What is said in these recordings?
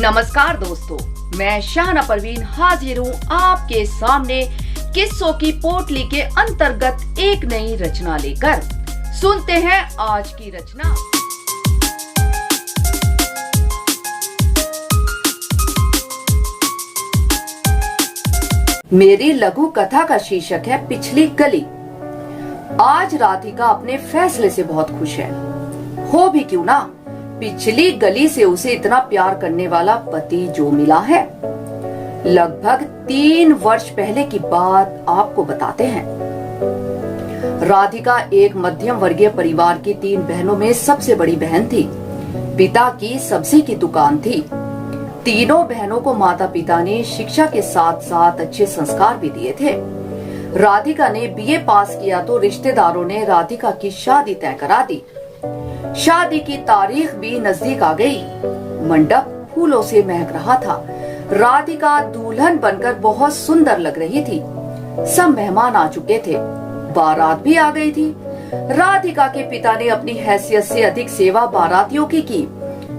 नमस्कार दोस्तों, मैं शाहना परवीन हाजिर हूँ आपके सामने किस्सों की पोटली के अंतर्गत एक नई रचना लेकर। सुनते हैं आज की रचना। मेरी लघु कथा का शीर्षक है पिछली गली। आज राधिका अपने फैसले से बहुत खुश है। हो भी क्यों ना, पिछली गली से उसे इतना प्यार करने वाला पति जो मिला है। लगभग 3 वर्ष पहले की बात आपको बताते हैं। राधिका एक मध्यम वर्गीय परिवार की 3 बहनों में सबसे बड़ी बहन थी। पिता की सब्जी की दुकान थी। तीनों बहनों को माता पिता ने शिक्षा के साथ साथ अच्छे संस्कार भी दिए थे। राधिका ने बीए पास किया तो रिश्तेदारों ने राधिका की शादी तय करा दी। शादी की तारीख भी नजदीक आ गई। मंडप फूलों से महक रहा था। राधिका दुल्हन बनकर बहुत सुंदर लग रही थी। सब मेहमान आ चुके थे। बारात भी आ गई थी। राधिका के पिता ने अपनी हैसियत से अधिक सेवा बारातियों की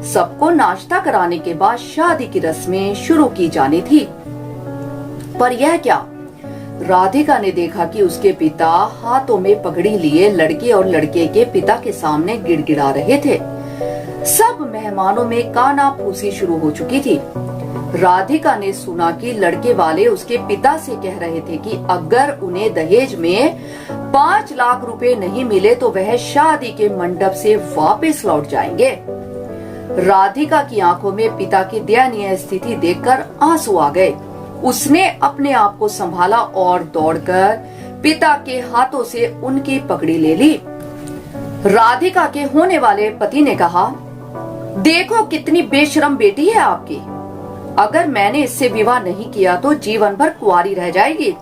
सबको नाश्ता कराने के बाद शादी की रस्में शुरू की जानी थी। पर यह क्या, राधिका ने देखा कि उसके पिता हाथों में पगड़ी लिए लड़के और लड़के के पिता के सामने गिड़गिड़ा रहे थे। सब मेहमानों में कानाफूसी शुरू हो चुकी थी। राधिका ने सुना कि लड़के वाले उसके पिता से कह रहे थे कि अगर उन्हें दहेज में 5 लाख रुपए नहीं मिले तो वह शादी के मंडप से वापस लौट जाएंगे। राधिका की आंखों में पिता की दयनीय स्थिति देखकर आंसू आ गए। उसने अपने आप को संभाला और दौड़कर पिता के हाथों से उनकी पकड़ी ले ली। राधिका के होने वाले पति ने कहा, देखो कितनी बेशरम बेटी है आपकी। अगर मैंने इससे विवाह नहीं किया तो जीवन भर कुंवारी रह जाएगी।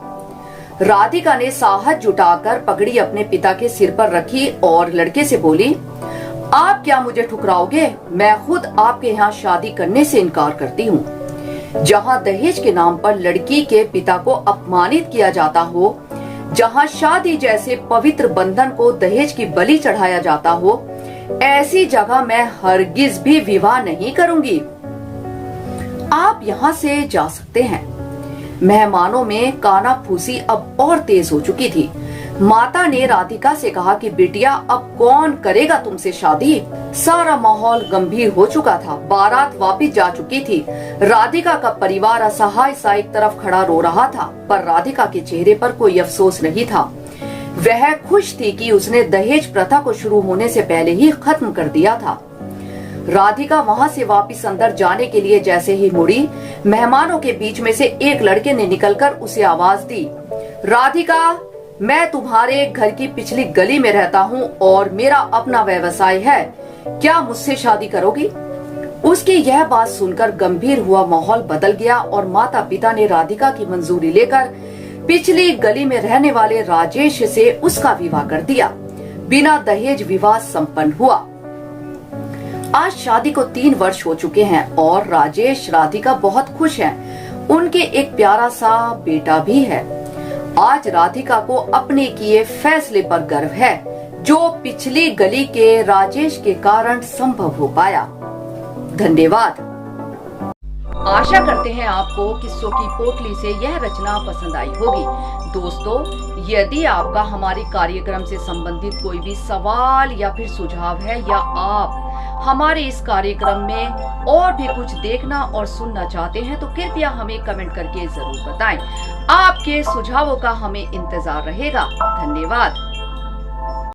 राधिका ने साहस जुटाकर पगड़ी अपने पिता के सिर पर रखी और लड़के से बोली, आप क्या मुझे ठुकराओगे? मैं खुद आपके यहाँ शादी करने से इनकार करती हूँ। जहाँ दहेज के नाम पर लड़की के पिता को अपमानित किया जाता हो, जहाँ शादी जैसे पवित्र बंधन को दहेज की बलि चढ़ाया जाता हो, ऐसी जगह मैं हरगिज भी विवाह नहीं करूंगी। आप यहाँ से जा सकते हैं। मेहमानों में कानाफूसी अब और तेज हो चुकी थी। माता ने राधिका से कहा कि बिटिया, अब कौन करेगा तुमसे शादी? सारा माहौल गंभीर हो चुका था। बारात वापस जा चुकी थी। राधिका का परिवार असहाय सा एक तरफ खड़ा रो रहा था, पर राधिका के चेहरे पर कोई अफसोस नहीं था। वह खुश थी कि उसने दहेज प्रथा को शुरू होने से पहले ही खत्म कर दिया था। राधिका वहां से वापस अंदर जाने के लिए जैसे ही मुड़ी, मेहमानों के बीच में से एक लड़के ने निकलकर उसे आवाज दी, राधिका, मैं तुम्हारे घर की पिछली गली में रहता हूँ और मेरा अपना व्यवसाय है। क्या मुझसे शादी करोगी? उसकी यह बात सुनकर गंभीर हुआ माहौल बदल गया और माता पिता ने राधिका की मंजूरी लेकर पिछली गली में रहने वाले राजेश से उसका विवाह कर दिया। बिना दहेज विवाह संपन्न हुआ। आज शादी को 3 वर्ष हो चुके हैं और राजेश राधिका बहुत खुश हैं। उनके एक प्यारा सा बेटा भी है। आज राधिका को अपने किए फैसले पर गर्व है, जो पिछली गली के राजेश के कारण संभव हो पाया। धन्यवाद। आशा करते हैं आपको किस्सों की पोटली से यह रचना पसंद आई होगी। दोस्तों, यदि आपका हमारे कार्यक्रम से संबंधित कोई भी सवाल या फिर सुझाव है, या आप हमारे इस कार्यक्रम में और भी कुछ देखना और सुनना चाहते हैं, तो कृपया हमें कमेंट करके जरूर बताएं। आपके सुझावों का हमें इंतजार रहेगा। धन्यवाद।